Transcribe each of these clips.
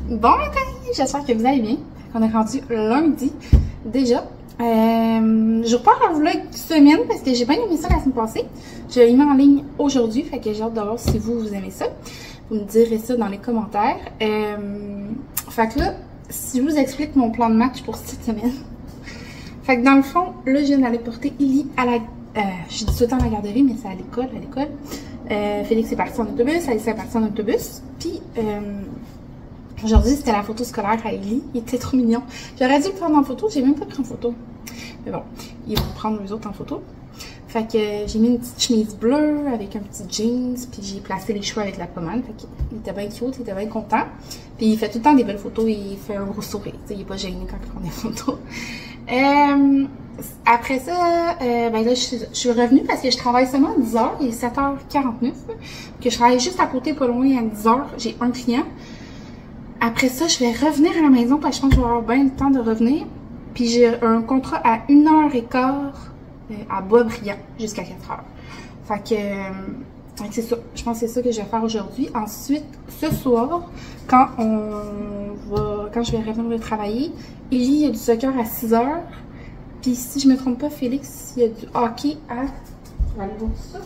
Bon matin, j'espère que vous allez bien. On est rendu lundi déjà. Je repars un vlog semaine parce que j'ai bien aimé ça la semaine passée. Je l'ai mis en ligne aujourd'hui, fait que j'ai hâte de voir si vous aimez ça. Vous me direz ça dans les commentaires. Fait que là, si je vous explique mon plan de match pour cette semaine. Fait que dans le fond, là, je viens d'aller porter Illy à la... je dis tout le temps à la garderie, mais c'est à l'école, Félix est parti en autobus, Alice est partie en autobus. Puis, aujourd'hui, c'était la photo scolaire à Illy. Il était trop mignon. J'aurais dû le prendre en photo, j'ai même pas pris en photo. Mais bon, ils vont prendre eux autres en photo. Fait que j'ai mis une petite chemise bleue avec un petit jeans, puis j'ai placé les cheveux avec la pommade. Fait qu'il était bien cute, il était bien content. Puis il fait tout le temps des belles photos, il fait un gros sourire. T'sais, il est pas gêné quand il prend des photos. Après ça, ben là, je suis revenue parce que je travaille seulement à 10h, il est 7h49. Que je travaille juste à côté, pas loin, à 10h. J'ai un client. Après ça, je vais revenir à la maison parce que je pense que je vais avoir bien le temps de revenir. Puis j'ai un contrat à 1h15 à Boisbriand jusqu'à 4h. Fait que c'est ça. Je pense que c'est ça que je vais faire aujourd'hui. Ensuite, ce soir, quand je vais revenir travailler, il y a du soccer à 6h. Puis si je me trompe pas, Félix, il y a du hockey à... On va aller voir ça.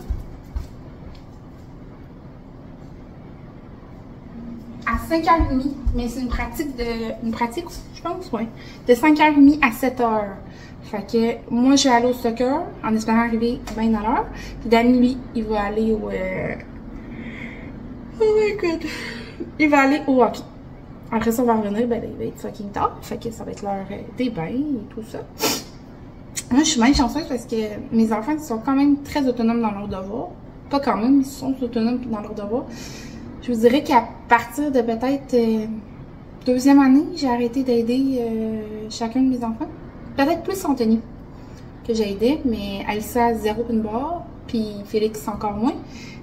À 5h30. Mais c'est une pratique, je pense, ouais. De 5h30 à 7h. Fait que moi, je vais aller au soccer en espérant arriver bien à l'heure. Puis Danny, lui, il va aller au... Oh my god! Il va aller au hockey. Après ça, on va revenir, ben il va être fucking tard. Fait que ça va être l'heure des bains et tout ça. Moi, je suis bien chanceuse parce que mes enfants, ils sont quand même très autonomes dans leurs devoirs. Pas quand même, ils sont autonomes dans leurs devoirs. Je vous dirais qu'à partir de peut-être deuxième année, j'ai arrêté d'aider chacun de mes enfants. Peut-être plus Anthony que j'ai aidé, mais Alissa, 0 une barre, puis Félix encore moins.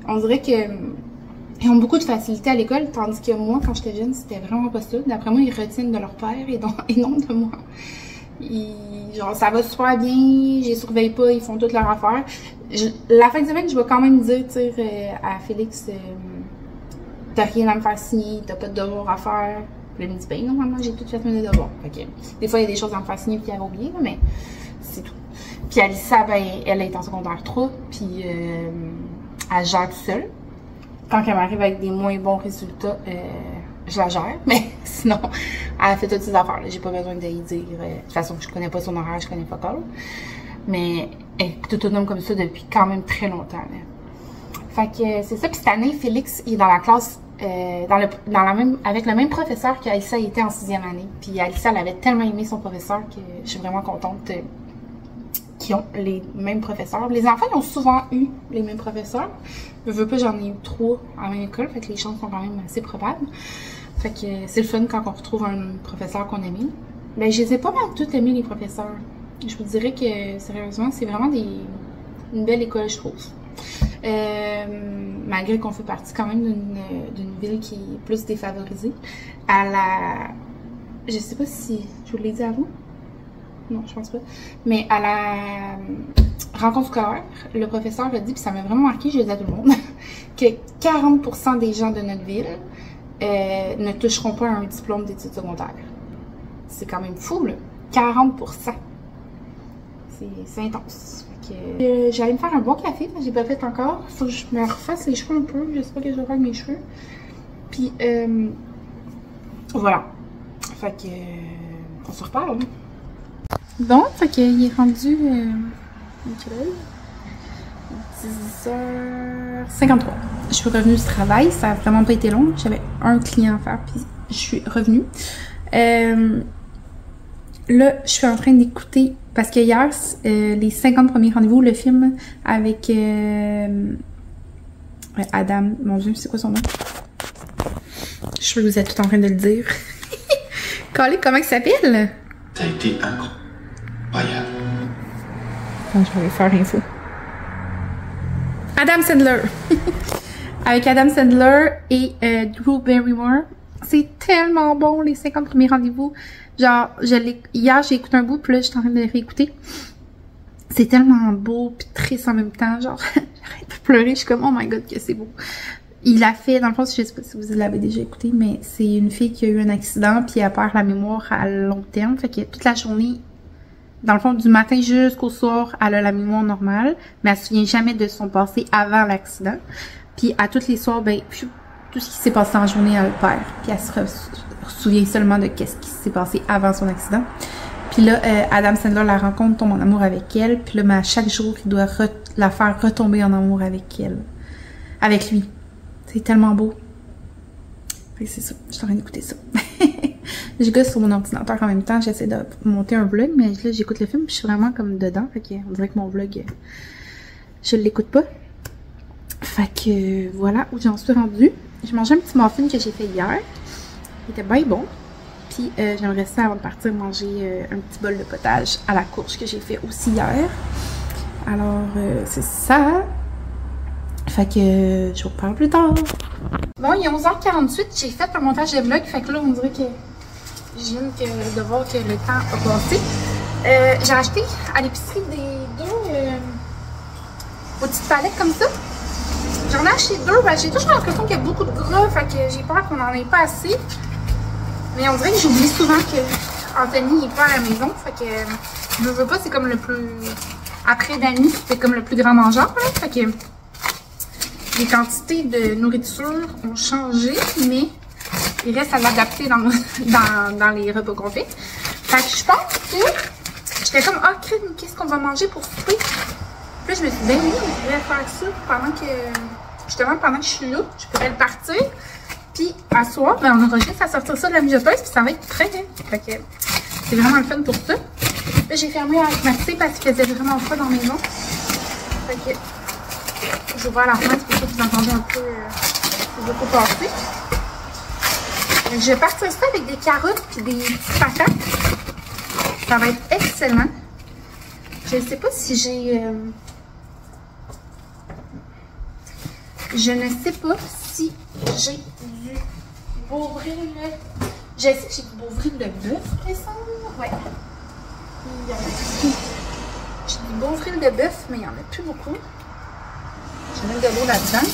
On dirait que ils ont beaucoup de facilité à l'école, tandis que moi, quand j'étais jeune, c'était vraiment pas ça. D'après moi, ils retiennent de leur père et non de moi. Genre, ça va super bien, je les surveille pas, ils font toutes leurs affaires. La fin de semaine, je vais quand même dire, tu sais, à Félix, t'as rien à me faire signer, t'as pas de devoirs à faire. Puis il me dit, ben non, maman, j'ai tout fait mes devoirs. Fait que, des fois, il y a des choses à me faire signer puis qu'elle avait oublié, mais c'est tout. Puis Alissa, ben, elle est en secondaire 3, puis elle gère tout seule. Quand elle m'arrive avec des moins bons résultats, je la gère, mais sinon, elle fait toutes ses affaires. J'ai pas besoin d'y dire. De toute façon, je connais pas son horaire, je connais pas quoi. Mais elle est autonome comme ça depuis quand même très longtemps. Là. Fait que c'est ça. Puis cette année, Félix est dans la classe avec le même professeur qu'Alissa était en 6e année. Puis Alissa, elle avait tellement aimé son professeur que je suis vraiment contente qu'ils ont les mêmes professeurs. Les enfants, ils ont souvent eu les mêmes professeurs. Je veux pas, j'en ai eu 3 à la même école, fait que les chances sont quand même assez probables. Fait que c'est le fun quand on retrouve un professeur qu'on aime. Ben, je les ai pas mal toutes aimées, les professeurs. Je vous dirais que, sérieusement, c'est vraiment une belle école, je trouve. Malgré qu'on fait partie quand même d'une ville qui est plus défavorisée. Je sais pas si je vous l'ai dit à vous. Non, je pense pas. Mais à la rencontre scolaire, le professeur a dit, puis ça m'a vraiment marqué, je le dis à tout le monde, que 40% des gens de notre ville ne toucheront pas à un diplôme d'études secondaires. C'est quand même fou, là. 40%. C'est intense. J'allais me faire un bon café, j'ai pas fait encore. Faut que je me refasse les cheveux un peu. Je sais pas ce que je vais faire avec mes cheveux. Puis, voilà. Fait que, on se reparle. Bon, fait qu'il est rendu 10h53. Je suis revenue du travail, ça a vraiment pas été long. J'avais un client à faire, puis je suis revenue. Là, je suis en train d'écouter, parce que hier, les 50 premiers rendez-vous, le film avec Adam, mon Dieu, c'est quoi son nom? Je suis que vous êtes tout en train de le dire. Calé, comment il s'appelle? Ça a été incroyable. Je vais aller faire l'info. Adam Sandler. Avec Adam Sandler et Drew Barrymore. C'est tellement bon, les 50 premiers rendez-vous. Genre, hier, j'ai écouté un bout, puis là, je suis en train de le réécouter. C'est tellement beau, puis triste en même temps. Genre, j'arrête de pleurer. Je suis comme, oh my god, que c'est beau. Il a fait, dans le fond, je sais pas si vous l'avez déjà écouté, mais c'est une fille qui a eu un accident puis elle perd la mémoire à long terme. Fait que toute la journée, dans le fond, du matin jusqu'au soir, elle a la mémoire normale, mais elle se souvient jamais de son passé avant l'accident. Puis à tous les soirs, ben, tout ce qui s'est passé en journée, elle le perd. Puis elle se souvient seulement de qu'est-ce qui s'est passé avant son accident. Puis là, Adam Sandler la rencontre, tombe en amour avec elle. Puis là, mais à chaque jour, il doit la faire retomber en amour avec elle. Avec lui. C'est tellement beau. Fait que c'est ça. Je suis en train d'écouter ça. Je gosse sur mon ordinateur en même temps. J'essaie de monter un vlog, mais là, j'écoute le film. Je suis vraiment comme dedans. Fait que on dirait que mon vlog, je l'écoute pas. Fait que voilà où j'en suis rendue. J'ai mangé un petit muffin que j'ai fait hier. Il était bien bon. Puis j'aimerais ça, avant de partir, manger un petit bol de potage à la courge que j'ai fait aussi hier. Alors, c'est ça. Fait que je vous reparle plus tard. Bon, il est 11h48, j'ai fait un montage de vlog, fait que là, on dirait que je viens de voir que le temps a passé. J'ai acheté à l'épicerie des deux petites palettes comme ça. J'en ai acheté deux, ben, j'ai toujours l'impression qu'il y a beaucoup de gras, fait que j'ai peur qu'on n'en ait pas assez. Mais on dirait que j'oublie souvent que Anthony est pas à la maison, fait que je veux pas, c'est comme le plus... Après Dani, c'était comme le plus grand mangeur, là, fait que... Les quantités de nourriture ont changé, mais il reste à l'adapter dans les repas qu'on fait. Fait que je pense que j'étais comme, ah, crème, qu'est-ce qu'on va manger pour souper? Puis là, je me suis dit, ben oui, on pourrait faire ça pendant que, justement, pendant que je suis là, je pourrais le partir. Puis, à soir, ben, on aura juste à sortir ça de la mijoteuse, puis ça va être très bien. Fait que c'est vraiment le fun pour ça. Là, j'ai fermé la climatisée parce qu'il faisait vraiment froid dans la maison. Fait que j'ai ouvert la fenêtre, c'est pour ça que vous entendez un peu les autos passer. Donc, je vais partir ça avec des carottes et des petites patates. Ça va être excellent. Je ne sais pas si j'ai... Je ne sais pas si j'ai du Beauvril. Je sais que j'ai du Beauvril de bœuf récemment. Ouais. J'ai du Beauvril de bœuf, mais il n'y en a plus beaucoup. Je vais mettre de l'eau là-dedans.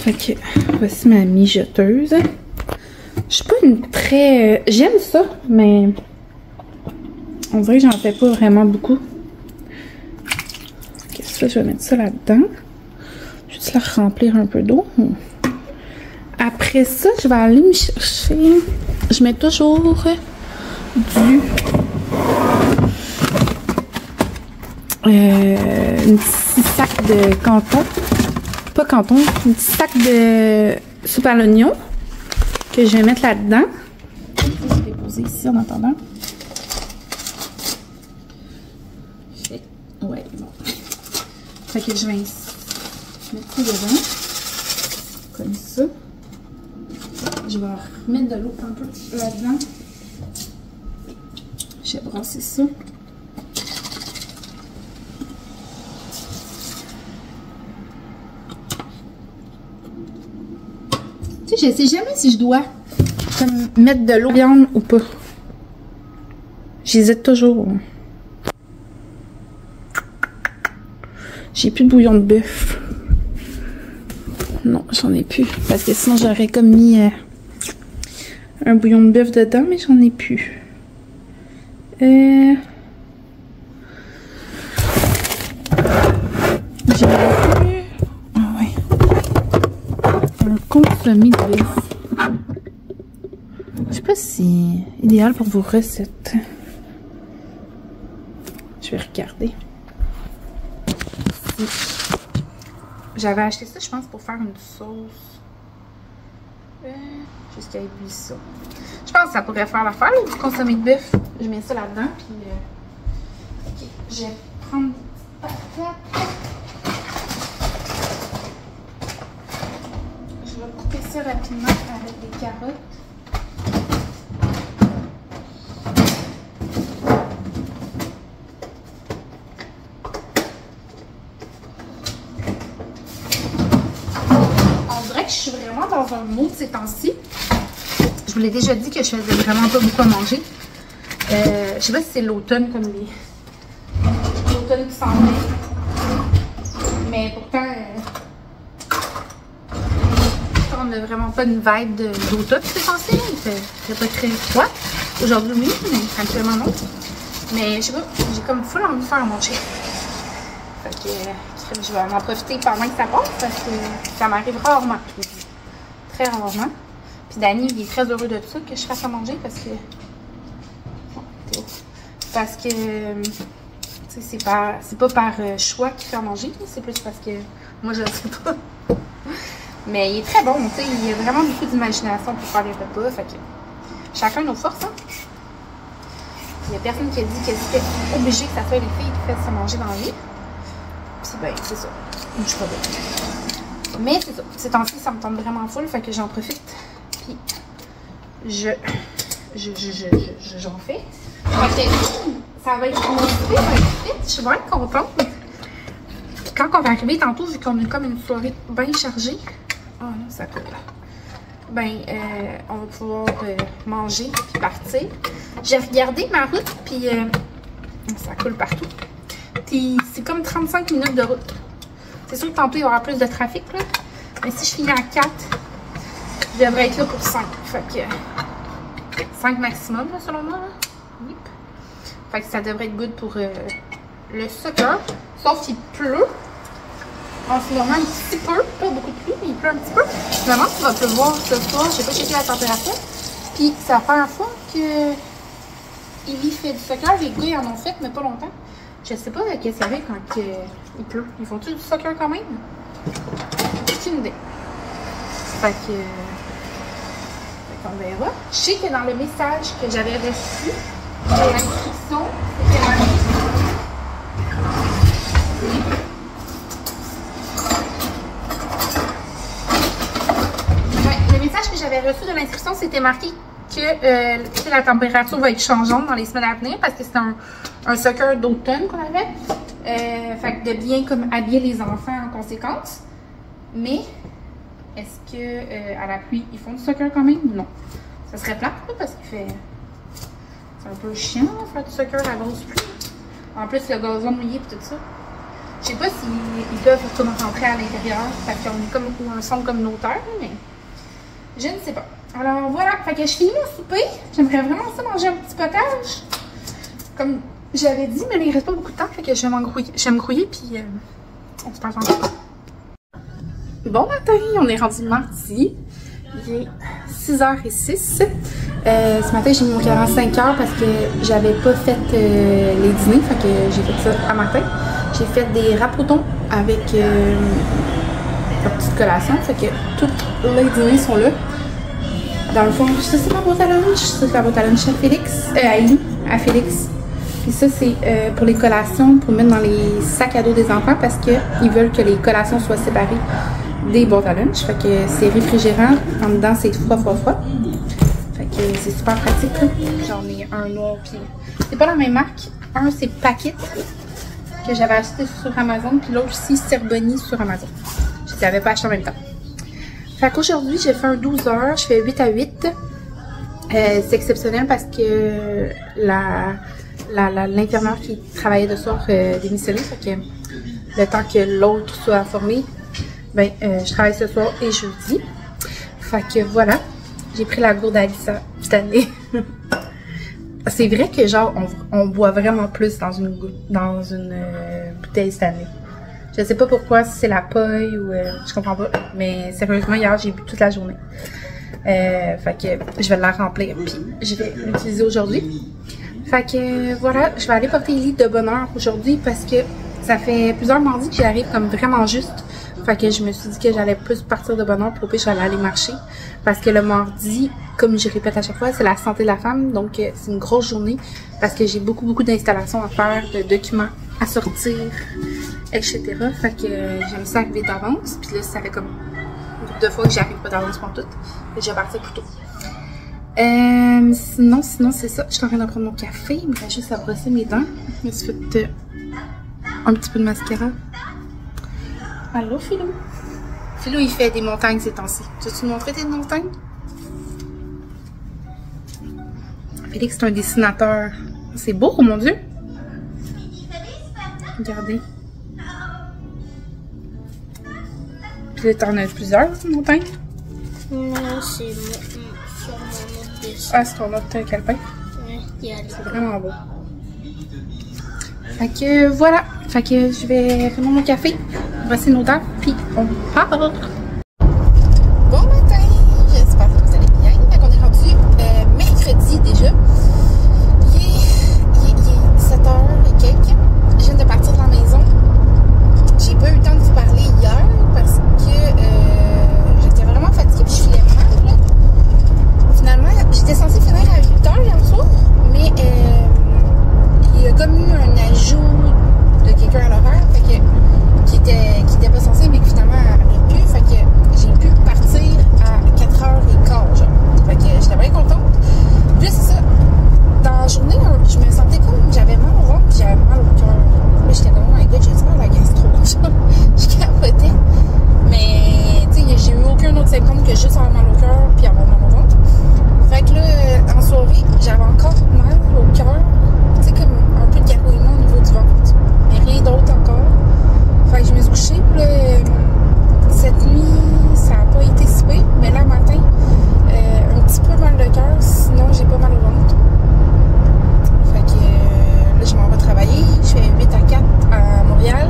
Fait que voici ma mijoteuse. Je suis pas une très... J'aime ça, mais on dirait que j'en fais pas vraiment beaucoup. Qu'est-ce que je vais mettre ça là-dedans? Juste la remplir un peu d'eau. Après ça, je vais aller me chercher... Je mets toujours du... un petit sac de Canton. Pas Canton, un petit sac de soupe à l'oignon que je vais mettre là-dedans. Je vais déposer ici en attendant. Ouais, bon. Fait que je vais mettre ça dedans. Comme ça. Je vais remettre de l'eau un peu là-dedans. Je vais brasser ça. Tu sais, je sais jamais si je dois comme, mettre de l'eau viande ou pas. J'hésite toujours. J'ai plus de bouillon de bœuf. Non, j'en ai plus. Parce que sinon, j'aurais comme mis un bouillon de bœuf dedans, mais j'en ai plus. J'ai plus. Ah ouais. Un consommé de bœuf. Je sais pas si c'est idéal pour vos recettes. Je vais regarder. J'avais acheté ça, je pense, pour faire une sauce. Jusqu'à épuiser ça. Je pense que ça pourrait faire l'affaire, du consommé de bœuf. Je mets ça là-dedans, puis... ok, je vais prendre des patates. Je vais couper ça rapidement avec des carottes. Je suis vraiment dans un mood ces temps-ci. Je Je vous l'ai déjà dit que je faisais vraiment pas beaucoup à manger. Je sais pas si c'est l'automne comme l'automne qui s'en vient. Mais pourtant, on n'a vraiment pas une vibe d'automne, c'est censé. Il fait pas très froid. Aujourd'hui, oui, mais actuellement non. Mais je sais pas, j'ai comme full envie de faire à manger. Fait que je vais en profiter pendant que ça passe parce que ça m'arrive rarement. Très rarement. Puis Danny, il est très heureux de ça que je fasse à manger parce que. Parce que. C'est pas par choix qu'il fait à manger, c'est plus parce que moi je le sais pas. Mais il est très bon, tu sais, il a vraiment beaucoup d'imagination pour faire les repas. Fait que chacun nos forces, hein. Il n'y a personne qui a dit que c'était obligé que ça soit les filles qui fassent à manger dans la vie. Puis ben, c'est ça. Je suis pas bonne. Mais c'est ça. Ces temps-ci, ça me tente vraiment full, fait que j'en profite. Puis j'en fais. Fait que ça va être mon souper, ça va être vite. Je suis vraiment contente. Puis quand on va arriver tantôt, vu qu'on a comme une soirée bien chargée. Oh non, ça coule. Ben, on va pouvoir manger puis partir. J'ai regardé ma route, puis ça coule partout. Puis c'est comme 35 minutes de route. C'est sûr que tantôt, il y aura plus de trafic, là. Mais si je finis à 4, je devrais être là pour 5. Fait que 5 maximum, là, selon moi. Là. Yep. Fait que ça devrait être good pour le soccer. Sauf qu'il pleut. En ce moment, un petit peu. Pas beaucoup de pluie, mais il pleut un petit peu. Finalement, il va pleuvoir ce soir. J'ai pas checké la température. Puis, c'est la première fois que Evie fait du soccer. Les gars, ils en ont fait, mais pas longtemps. Je sais pas qu'est-ce qu'il y avait quand il pleut. Ils font-tu du soccer quand même? Aucune idée. Fait qu'on verra. Je sais que dans le message que j'avais reçu, l'inscription, c'était marqué. Le message que j'avais reçu de l'inscription, c'était marqué que la température va être changeante dans les semaines à venir parce que c'est un soccer d'automne qu'on avait. Fait que de bien comme habiller les enfants en conséquence. Mais est-ce que à la pluie, ils font du soccer quand même? Non. Ça serait plate parce qu'il fait. C'est un peu chiant de faire du soccer à la grosse pluie. En plus, le gazon mouillé et tout ça. Je sais pas s'ils peuvent rentrer à l'intérieur parce qu'on est comme un centre communautaire, mais je ne sais pas. Alors voilà, fait que je finis mon souper. J'aimerais vraiment ça manger un petit potage. Comme j'avais dit, mais il reste pas beaucoup de temps, fait que je vais me grouiller puis on se parle encore. Bon matin, on est rendu mardi. Il est 6h06. Ce matin, j'ai mis mon cadran à 5h parce que j'avais pas fait les dîners, fait que j'ai fait ça à matin. J'ai fait des rapotons avec une petite collation, fait que tous les dîners sont là. Dans le fond, ça c'est ma boîte à lunch, ça c'est la boîte à lunch à Félix, à Félix. Puis ça c'est pour les collations, pour mettre dans les sacs à dos des enfants parce qu'ils veulent que les collations soient séparées des boîtes à lunch. Fait que c'est réfrigérant, en dedans c'est froid. Fait que c'est super pratique. J'en ai un noir puis c'est pas la même marque. Un c'est Paquette que j'avais acheté sur Amazon, puis l'autre aussi Cerboni sur Amazon. Je les avais pas acheté en même temps. Fait qu'aujourd'hui, j'ai fait un 12 h, je fais 8 à 8. C'est exceptionnel parce que l'infirmière qui travaillait de soir démissionnait, fait que le temps que l'autre soit formé, ben, je travaille ce soir et jeudi. Fait que voilà, j'ai pris la gourde à Alissa cette année. C'est vrai que genre, on boit vraiment plus dans une bouteille cette année. Je sais pas pourquoi, si c'est la paille ou je comprends pas. Mais sérieusement, hier, j'ai bu toute la journée. Fait que je vais la remplir puis je vais l'utiliser aujourd'hui. Fait que voilà, je vais aller porter Ellie de bonne heure aujourd'hui parce que ça fait plusieurs mardis que j'arrive comme vraiment juste. Fait que je me suis dit que j'allais plus partir de bonne heure pour que j'allais aller marcher. Parce que le mardi, comme je répète à chaque fois, c'est la santé de la femme. Donc c'est une grosse journée parce que j'ai beaucoup d'installations à faire, de documents à sortir, etc. Fait que j'aime ça arriver d'avance. Puis là, ça fait comme deux fois que j'arrive pas d'avance pour tout. Et je vais partir plus tôt. Sinon c'est ça. Je suis en train de prendre mon café. Il me reste juste à brosser mes dents. Je me suis fait un petit peu de mascara. Allô, Philou? Philou, il fait des montagnes ces temps-ci. Tu veux-tu me montrer tes montagnes? Félix, c'est un dessinateur. C'est beau, mon Dieu! Regardez. Puis là, t'en as plusieurs, Montagne? Non, c'est sur mon autre dessin. Ah, c'est ton autre calepin? Ouais, c'est vraiment beau. Fait que voilà. Fait que je vais faire mon café, brosser nos dents, puis on part. Bon matin! J'espère que vous allez bien. Fait qu'on est rendu mercredi déjà. Il est 7h et quelques. Je viens de partir de la maison. J'ai pas eu le temps de vous parler hier parce que j'étais vraiment fatiguée puis je filais mal. Là. Finalement, j'étais censée finir à 8h hier soir, mais il y a comme eu un ajout de quelqu'un à l'horaire, fait que qui était pas censé, mais qui finalement n'avait plus. Fait que j'ai pu partir à 4h15, genre. Fait que j'étais bien contente. Puis c'est ça. Dans la journée, je me sentais comme j'avais mal au ventre, puis j'avais mal au cœur. Là, j'étais comme, oh my god, j'ai mal à la gastro. Je capotais. Mais, tu sais, j'ai eu aucun autre symptôme que juste avoir mal au cœur, puis avoir mal au ventre. Fait que là, en soirée, j'avais encore mal au cœur. Tu sais, comme un peu de gargouillement au niveau du ventre. Mais rien d'autre encore. Fait que je me suis couchée, puis là, cette nuit, ça n'a pas été si pire. Mais là, matin, un petit peu mal de cœur, sinon j'ai pas mal au ventre. Fait que là, je m'en vais travailler. Je fais 8 à 4 à Montréal.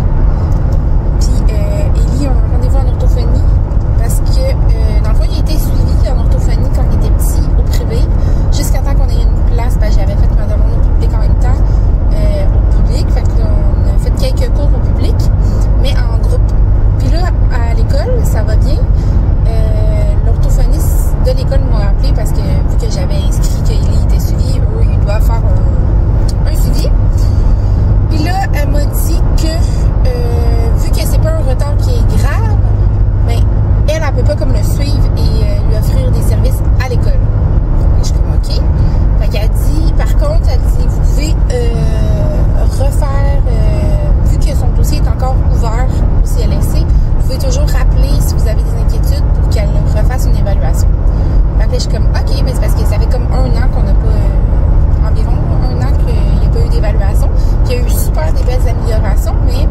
Puis Élie a un rendez-vous en orthophonie parce que dans le fond, il a été suivi en orthophonie quand il était petit au privé jusqu'à temps qu'on ait une place. Ben, j'avais fait ma demande au public en même temps au public. Fait que là, on a fait quelques cours au public, mais en groupe. Puis là, à l'école, ça va bien. L'orthophoniste de l'école m'a appelé parce que vu que j'avais inscrit qu'il était suivi, eux, ils doivent faire un suivi. Puis là, elle m'a dit que vu que c'est pas un retard qui est grave, ben, elle peut pas comme le suivre et lui offrir des services à l'école. Je suis comme OK. Fait qu'elle dit, par contre, elle dit, vous pouvez refaire, vu que son dossier est encore ouvert au CLSC, vous pouvez toujours rappeler si vous avez des inquiétudes pour qu'elle refasse une évaluation. Fait que là, je suis comme OK, mais c'est parce que ça fait comme 1 an qu'on n'a pas, environ 1 an qu'il n'y a pas eu d'évaluation, qu'il y a eu super des belles améliorations, mais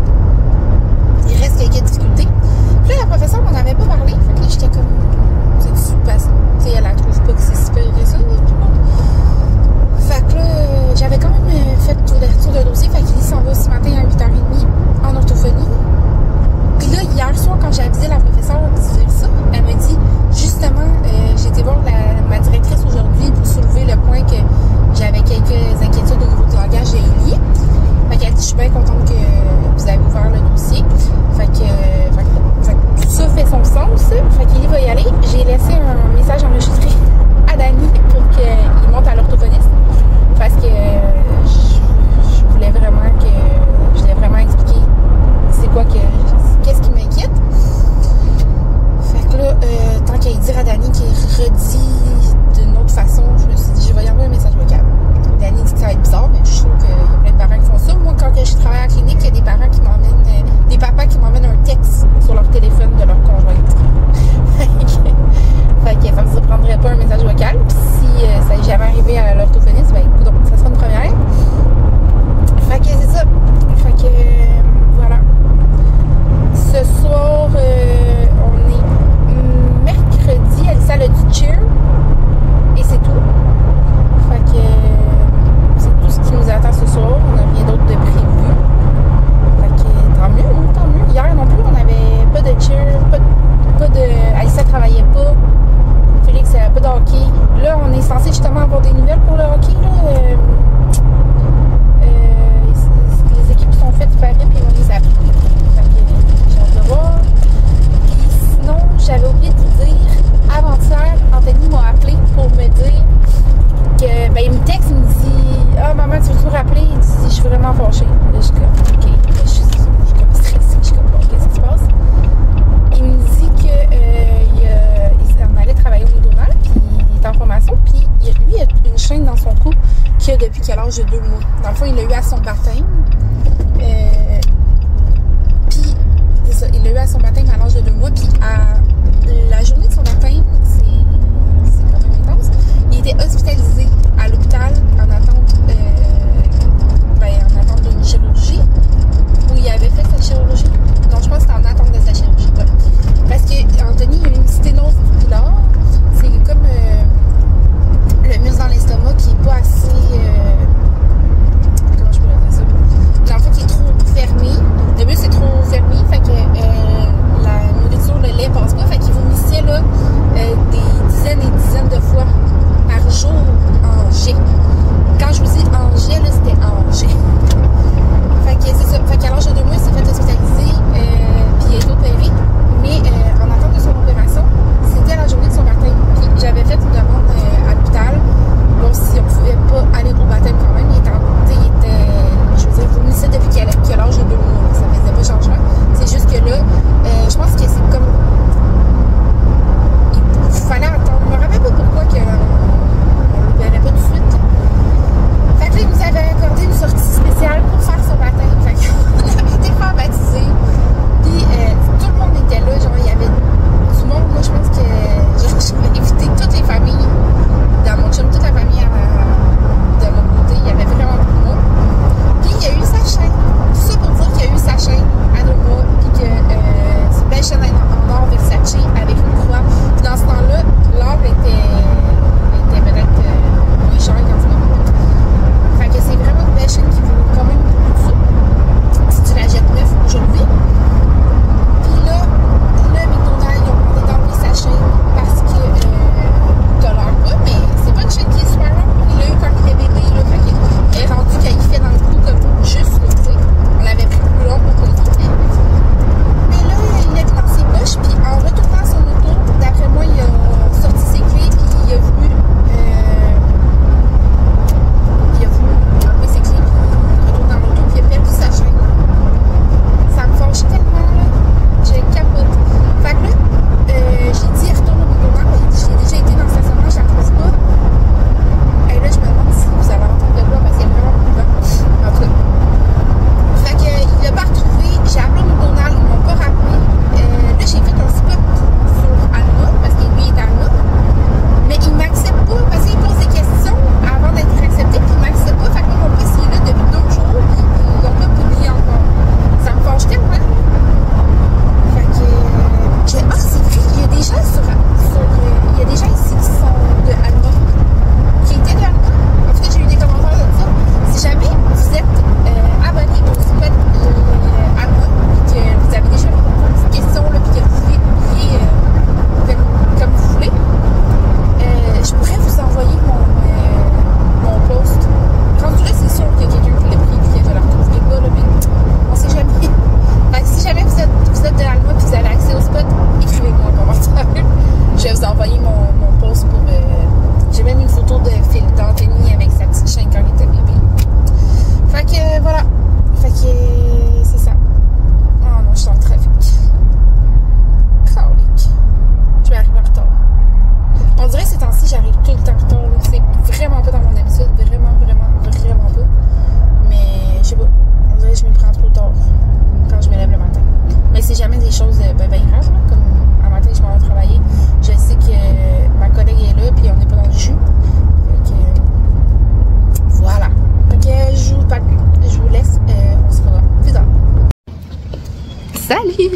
il reste quelques difficultés. Puis là, la professeure m'en avait pas parlé, fait que là, j'étais comme, c'est-tu parce que, elle la trouve pas que c'est super que ça, Fait que là, j'avais quand même fait l'ouverture de dossier, fait qu'il s'en va ce matin à 8h30 en orthophonie. Puis là, hier soir, quand j'ai avisé la professeure de dire ça, elle me dit, justement, j'ai été voir ma directrice aujourd'hui pour soulever le point que j'avais quelques inquiétudes au niveau du langage de Élie. Fait qu'elle dit, je suis bien contente que vous avez ouvert le dossier. Fait que tout ça fait son sens. Fait qu'Élie va y aller. J'ai laissé un message enregistré à Dani pour qu'il monte à l'orthophoniste. Parce que je voulais vraiment expliquer c'est quoi qu'est-ce qui m'inquiète. Fait que là, tant qu'à dire à Dani qu'il redit d'une autre façon, je me suis dit, je vais y envoyer un message vocal. Dani dit que ça va être bizarre, mais je trouve qu'il y a plein de parents qui font ça. Moi, quand je travaille à la clinique, il y a des parents qui m'emmènent, des papas qui m'emmènent un texte sur leur téléphone de leur conjointe. Fait que ça me surprendrait pas un message vocal. Puis si ça n'est jamais arrivé à l'orthophoniste, ben écoute, ça sera une première.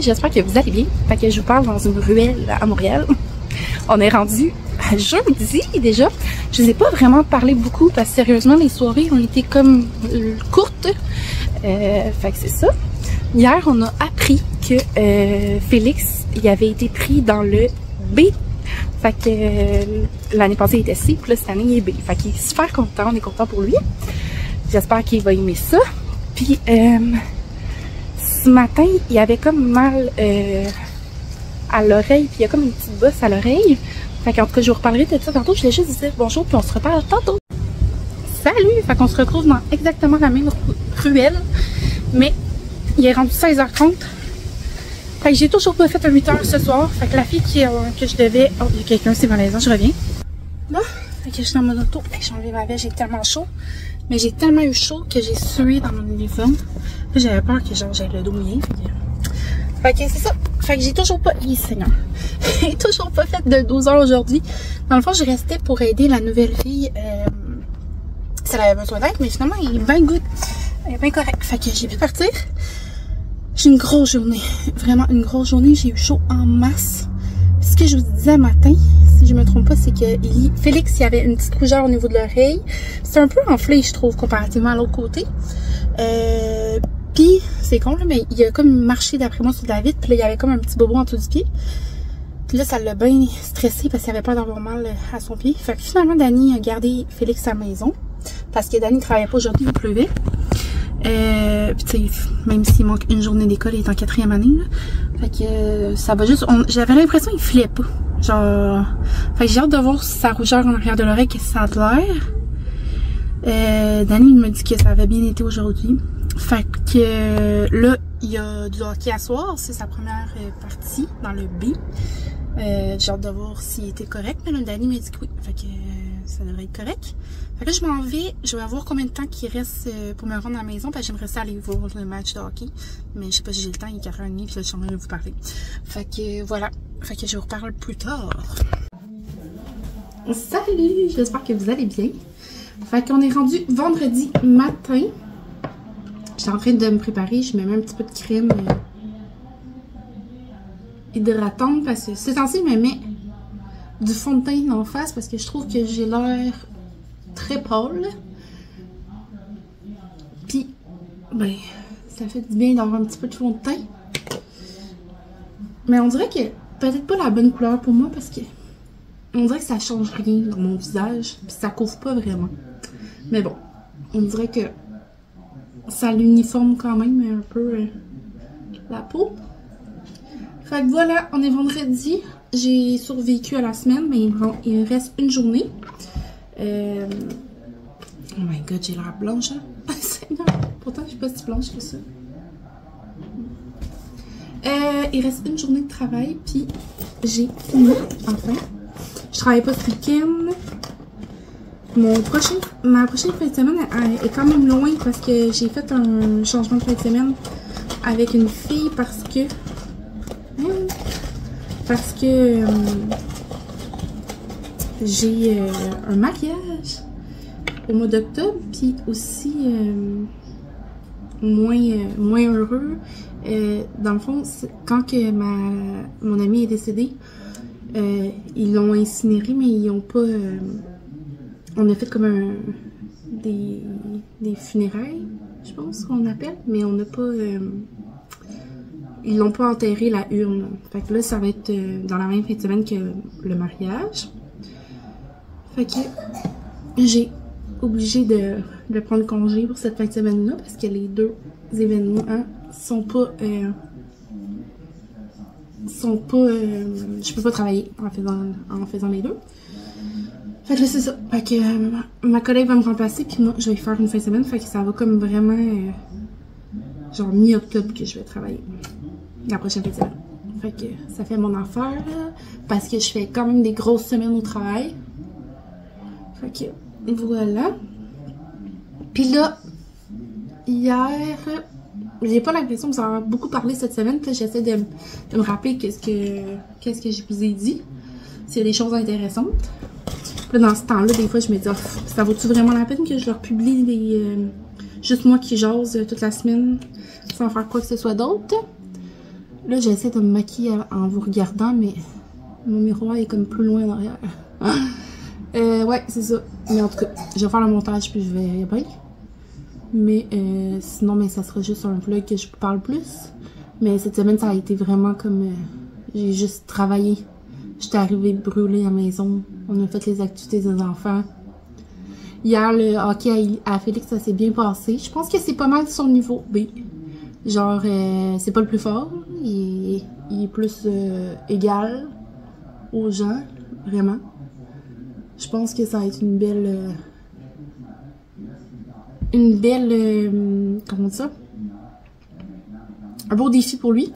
j'espère que vous allez bien. Fait que je vous parle dans une ruelle à Montréal. On est rendu à jeudi déjà. Je vous ai pas vraiment parlé beaucoup parce que sérieusement les soirées ont été comme courtes. Fait que c'est ça. Hier on a appris que Félix il avait été pris dans le B. Fait que l'année passée il était C, puis là cette année il est B. Fait qu'il est super content, on est content pour lui. J'espère qu'il va aimer ça. Puis ce matin, il avait comme mal à l'oreille, puis il y a comme une petite bosse à l'oreille. Fait qu'en tout cas, je vous reparlerai de ça tantôt. Je voulais juste dire bonjour, puis on se reparle tantôt. Salut! Fait qu'on se retrouve dans exactement la même ruelle, mais il est rendu 16h30. Fait que j'ai toujours pas fait un 8h ce soir. Fait que la fille que je devais... Oh, il y a quelqu'un, c'est malaisant, je reviens. Là, fait que je suis dans mon auto. J'ai enlevé ma veste, j'ai tellement chaud. Mais j'ai tellement eu chaud que j'ai sué dans mon uniforme. Là, j'avais peur que genre j'aille le dos mouillé. Fait que c'est ça. Fait que j'ai toujours pas... Seigneur. J'ai toujours pas fait de 12 heures aujourd'hui. Dans le fond, je restais pour aider la nouvelle fille. Si elle avait besoin d'aide, mais finalement, il est bien good. Il est bien correct. Fait que j'ai pu partir. J'ai une grosse journée. Vraiment une grosse journée. J'ai eu chaud en masse. Puis ce que je vous disais matin, si je me trompe pas, c'est que Félix, il y avait une petite rougeur au niveau de l'oreille. C'est un peu enflé, je trouve, comparativement à l'autre côté. Puis, c'est con, là, mais il a comme marché d'après moi sur la vitre. Puis là, il y avait comme un petit bobo en dessous du pied. Puis là, ça l'a bien stressé parce qu'il avait peur d'avoir mal à son pied. Fait que finalement, Dani a gardé Félix à la maison. Parce que Dani ne travaillait pas aujourd'hui, il pleuvait. Puis tu sais, même s'il manque une journée d'école, il est en 4e année, là. Fait que ça va juste... J'avais l'impression qu'il filait pas. Genre... Fait que j'ai hâte de voir sa rougeur en arrière de l'oreille, qu'est-ce que ça a de l'air. Dani me dit que ça avait bien été aujourd'hui. Fait que là, il y a du hockey à soir. C'est sa première partie dans le B. J'ai hâte de voir s'il était correct. Mais là, Dani m'a dit que oui. Fait que ça devrait être correct. Fait que là, je m'en vais. Je vais voir combien de temps qu'il reste pour me rendre à la maison. Parce que j'aimerais ça aller voir le match de hockey. Mais je sais pas si j'ai le temps. Il est 4h30. Puis là, je suis en train de vous parler. Fait que voilà. Fait que je vous reparle plus tard. Salut! J'espère que vous allez bien. Fait qu'on est rendu vendredi matin. J'étais en train de me préparer. Je mets même un petit peu de crème hydratante. Parce que ce temps-ci, je me mets du fond de teint en face. Parce que je trouve que j'ai l'air très pâle. Puis, ben, ça fait du bien d'avoir un petit peu de fond de teint. Mais on dirait que peut-être pas la bonne couleur pour moi. Parce que on dirait que ça change rien dans mon visage. Puis ça couvre pas vraiment. Mais bon, on dirait que ça l'uniforme quand même un peu la peau. Fait que voilà, on est vendredi. J'ai survécu à la semaine, mais il me reste une journée. Oh my god, j'ai l'air blanche, hein? Pourtant, je suis pas si blanche que ça. Il reste une journée de travail, puis j'ai fini, enfin. Je travaille pas ce week-end. Ma prochaine fin de semaine est quand même loin parce que j'ai fait un changement de fin de semaine avec une fille parce que j'ai un mariage au mois d'octobre, puis aussi moins heureux. Dans le fond, quand que mon ami est décédé, ils l'ont incinéré, mais ils n'ont pas... on a fait comme des funérailles, je pense qu'on appelle, mais on n'a pas... ils l'ont pas enterré la urne. Fait que là, ça va être dans la même fin de semaine que le mariage. Fait que j'ai obligé de prendre congé pour cette fin de semaine-là parce que les deux événements sont pas... je peux pas travailler en faisant les deux. Fait que là, c'est ça. Fait que ma collègue va me remplacer, puis moi, je vais faire une fin de semaine. Fait que ça va comme vraiment, genre mi-octobre que je vais travailler. La prochaine fin de semaine. Fait que ça fait mon affaire, là, parce que je fais quand même des grosses semaines au travail. Fait que, voilà. Puis là, hier, j'ai pas l'impression que vous en avez beaucoup parlé cette semaine. Puis j'essaie de me rappeler qu'est-ce que je vous ai dit. S'il y a des choses intéressantes. Puis là, dans ce temps-là, des fois, je me dis, oh, ça vaut-tu vraiment la peine que je leur publie juste moi qui jase toute la semaine sans faire quoi que ce soit d'autre? Là, j'essaie de me maquiller en vous regardant, mais mon miroir est comme plus loin en arrière. Ouais, c'est ça. Mais en tout cas, je vais faire le montage puis je vais bien. Mais sinon, mais ça sera juste un vlog que je parle plus. Mais cette semaine, ça a été vraiment comme... j'ai juste travaillé. J'étais arrivée brûlée à la maison. On a fait les activités des enfants. Hier, le hockey à Félix, ça s'est bien passé. Je pense que c'est pas mal son niveau B. Genre, c'est pas le plus fort. Il est plus égal aux gens, vraiment. Je pense que ça va être une belle... comment ça? Un beau défi pour lui.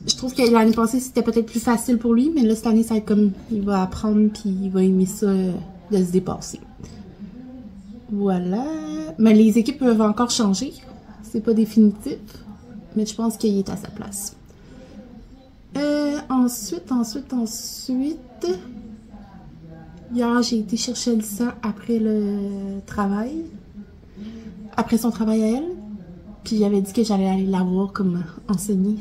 Je trouve que l'année passée, c'était peut-être plus facile pour lui, mais là, cette année, ça va être comme... Il va apprendre, puis il va aimer ça, de se dépasser. Voilà. Mais les équipes peuvent encore changer. C'est pas définitif. Mais je pense qu'il est à sa place. Ensuite. Hier, j'ai été chercher Elsa après le travail. Après son travail à elle. Puis j'avais dit que j'allais aller la voir comme enseignée.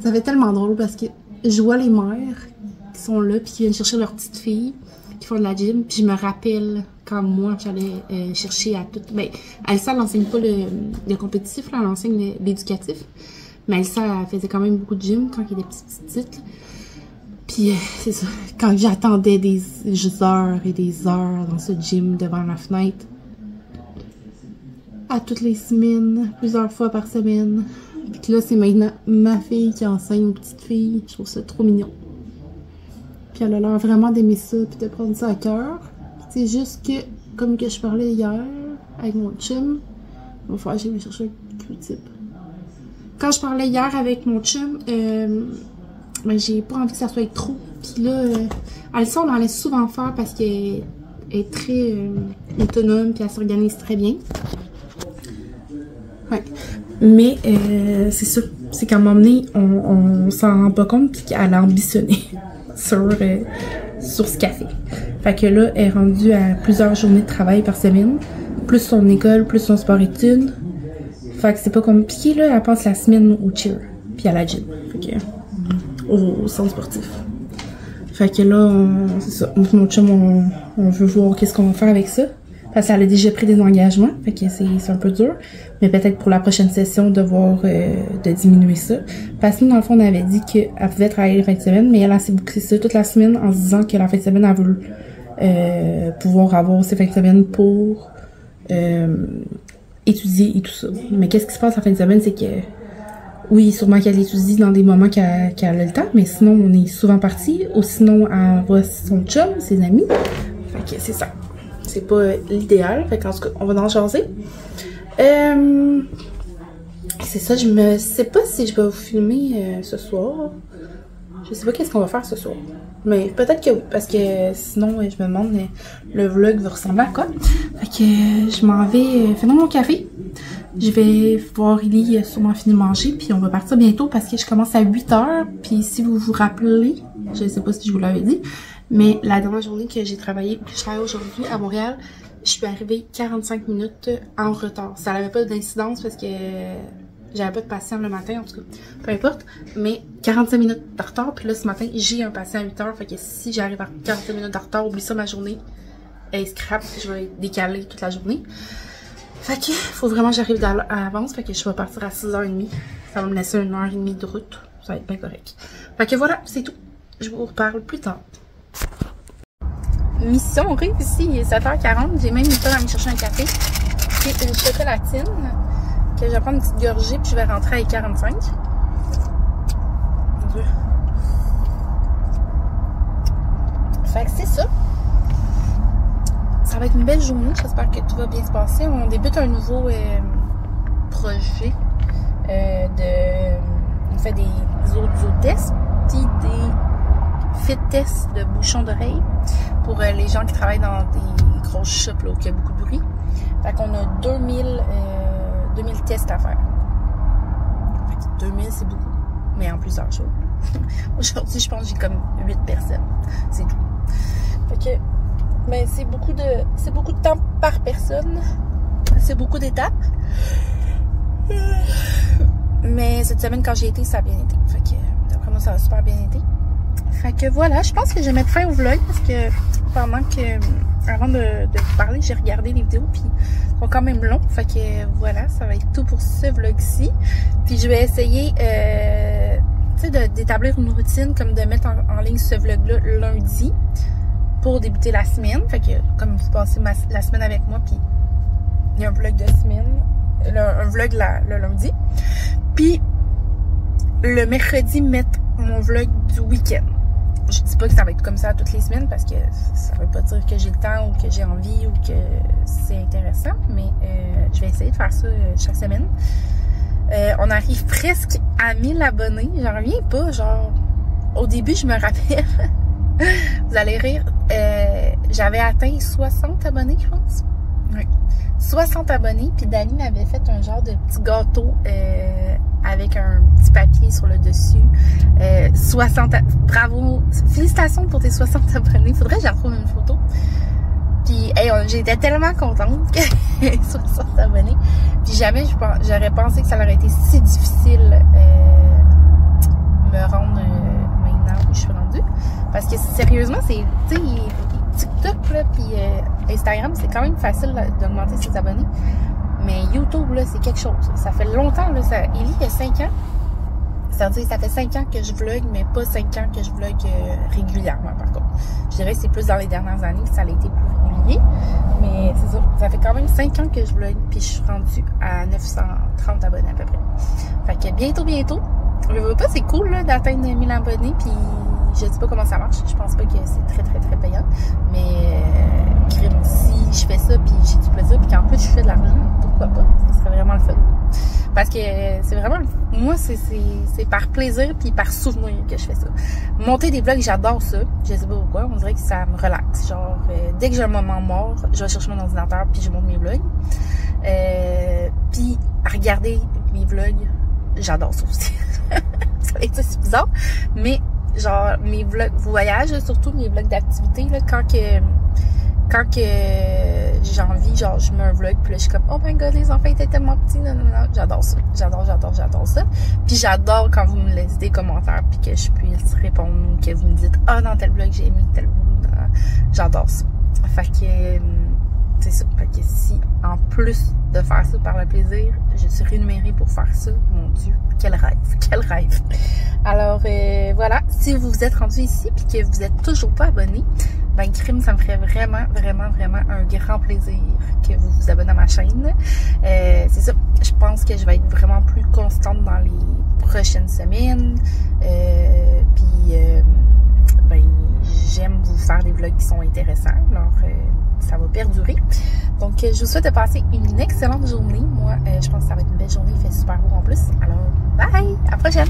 Ça fait tellement drôle parce que je vois les mères qui sont là puis qui viennent chercher leurs petites filles qui font de la gym. Puis je me rappelle quand moi j'allais chercher à tout. Ben, Elsa, elle n'enseigne pas le compétitif, là, elle enseigne l'éducatif. Mais Elsa, elle faisait quand même beaucoup de gym quand elle était petite. Puis c'est ça, quand j'attendais des heures et des heures dans ce gym devant la fenêtre, à toutes les semaines, plusieurs fois par semaine. Puis là, c'est maintenant ma fille qui enseigne aux petites filles. Je trouve ça trop mignon. Puis elle a l'air vraiment d'aimer ça, puis de prendre ça à cœur. C'est juste que, comme que je parlais hier avec mon chum, il va falloir que j'aille chercher un Q-tip. Quand je parlais hier avec mon chum, ben, j'ai pas envie que ça soit trop. Puis là, Alison, on en laisse souvent faire parce qu'elle est très autonome, puis elle s'organise très bien. Ouais. Mais c'est ça. C'est qu'à un moment donné, on s'en rend pas compte puis qu'elle a ambitionné sur ce qu'elle fait. Fait que là, elle est rendue à plusieurs journées de travail par semaine. Plus son école, plus son sport-études. Fait que c'est pas compliqué, là. Elle passe la semaine au cheer. Puis à la gym. Fait que... au centre sportif. Fait que là, c'est ça. Mon chum, on veut voir qu'est-ce qu'on va faire avec ça. Parce qu'elle a déjà pris des engagements. Fait que c'est un peu dur. Mais peut-être pour la prochaine session, de voir de diminuer ça. Parce que nous, dans le fond, on avait dit qu'elle pouvait travailler les fins de semaine. Mais elle s'est bouclée ça toute la semaine en se disant que la fin de semaine, elle veut pouvoir avoir ses fins de semaine pour étudier et tout ça. Mais qu'est-ce qui se passe la fin de semaine, c'est que oui, sûrement qu'elle étudie dans des moments qu'elle a le temps, mais sinon, on est souvent partis. Ou sinon, elle voit son chum, ses amis. Fait que c'est ça. C'est pas l'idéal. Fait qu'en tout cas, on va en jaser. C'est ça, je me sais pas si je vais vous filmer ce soir. Je sais pas qu'est-ce qu'on va faire ce soir. Mais peut-être que oui, parce que sinon, je me demande, le vlog va ressembler à quoi. Fait que je m'en vais faire mon café. Je vais voir Ellie sûrement finir de manger, puis on va partir bientôt parce que je commence à 8 h. Puis si vous vous rappelez, je sais pas si je vous l'avais dit, mais la dernière journée que j'ai travaillé, que je travaille aujourd'hui à Montréal, je suis arrivée 45 minutes en retard. Ça n'avait pas d'incidence parce que j'avais pas de patient le matin, en tout cas, peu importe, mais 45 minutes de retard, puis là ce matin, j'ai un patient à 8 h, fait que si j'arrive à 45 minutes de retard, oublie ça, ma journée est scrap, je vais décaler toute la journée. Fait que, faut vraiment que j'arrive à l'avance, fait que je vais partir à 6 h 30. Ça va me laisser 1 h 30 de route. Ça va être bien correct. Fait que voilà, c'est tout. Je vous reparle plus tard. Mission réussie, il est 7 h 40. J'ai même eu le temps d'aller chercher un café. C'est une chocolatine que je vais prendre une petite gorgée puis je vais rentrer à 45. Fait que c'est ça. Ça va être une belle journée, j'espère que tout va bien se passer. On débute un nouveau projet on fait des audio-tests puis des fit tests de bouchons d'oreilles pour les gens qui travaillent dans des grosses shops là, où il y a beaucoup de bruit. Fait qu'on a 2000 tests à faire. Fait que 2000 c'est beaucoup, mais en plusieurs jours. Aujourd'hui, je pense que j'ai comme 8 personnes. C'est tout. Fait que mais c'est beaucoup de temps par personne. C'est beaucoup d'étapes. Mais Mais cette semaine, quand j'ai été, ça a bien été. Fait que, d'après moi, ça a super bien été. Fait que voilà, je pense que je vais mettre fin au vlog parce que pendant que, avant de vous parler, j'ai regardé les vidéos puis ils sont quand même longs. Fait que voilà, ça va être tout pour ce vlog-ci. Puis je vais essayer, tu sais, d'établir une routine, comme de mettre en ligne ce vlog-là lundi pour débuter la semaine. Fait que comme vous passez la semaine avec moi, puis il y a un vlog de semaine, un vlog le lundi. Puis le mercredi, mettre mon vlog du week-end. Je dis pas que ça va être comme ça toutes les semaines parce que ça veut pas dire que j'ai le temps ou que j'ai envie ou que c'est intéressant, mais je vais essayer de faire ça chaque semaine. On arrive presque à 1000 abonnés. J'en reviens pas, genre au début je me rappelle vous allez rire, j'avais atteint 60 abonnés, je pense. Oui. 60 abonnés, puis Dani m'avait fait un genre de petit gâteau avec un petit papier sur le dessus. 60, bravo, félicitations pour tes 60 abonnés. Faudrait que j'en retrouve une photo. Puis hey, j'étais tellement contente que 60 abonnés. Puis jamais j'aurais pensé que ça aurait été si difficile me rendre maintenant où je suis rendue. Parce que sérieusement, c'est, tu sais, TikTok là, puis Instagram, c'est quand même facile d'augmenter ses abonnés. Mais YouTube, là, c'est quelque chose. Ça fait longtemps, là. Ellie, il y a 5 ans. C'est-à-dire, ça fait 5 ans que je vlog, mais pas 5 ans que je vlog régulièrement, par contre. Je dirais que c'est plus dans les dernières années que ça a été plus régulier. Mais c'est ça. Ça fait quand même 5 ans que je vlog, puis je suis rendue à 930 abonnés à peu près. Fait que bientôt. Je veux pas, c'est cool, là, d'atteindre 1000 abonnés, puis je sais pas comment ça marche. Je pense pas que c'est très payant. Mais, si je fais ça, puis j'ai du plaisir, puis qu'en plus je fais de l'argent, pourquoi pas? Ce serait vraiment le fun. Parce que c'est vraiment, moi, c'est par plaisir puis par souvenir que je fais ça. Monter des vlogs, j'adore ça. Je sais pas pourquoi, on dirait que ça me relaxe. Genre, dès que j'ai un moment mort, je vais chercher mon ordinateur puis je monte mes vlogs. Puis, à regarder mes vlogs, j'adore ça aussi. Ça va être assez bizarre, mais genre, mes vlogs voyage, surtout mes vlogs d'activité, là, quand que j'ai envie, genre je mets un vlog, puis là je suis comme oh my god, les enfants étaient tellement petits, non, j'adore ça, j'adore ça. Puis j'adore quand vous me laissez des commentaires puis que je puisse répondre, que vous me dites ah dans tel vlog j'ai aimé tel vlog, j'adore ça. Fait que c'est ça, fait que si en plus de faire ça par le plaisir, je suis rémunérée pour faire ça, mon Dieu, quel rêve. Alors voilà, si vous vous êtes rendu ici puis que vous êtes toujours pas abonné, ben crime, ça me ferait vraiment un grand plaisir que vous vous abonnez à ma chaîne. C'est ça, je pense que je vais être vraiment plus constante dans les prochaines semaines. Puis ben j'aime vous faire des vlogs qui sont intéressants, alors ça va perdurer. Donc je vous souhaite de passer une excellente journée. Moi, je pense que ça va être une belle journée, il fait super beau en plus. Alors bye, à la prochaine!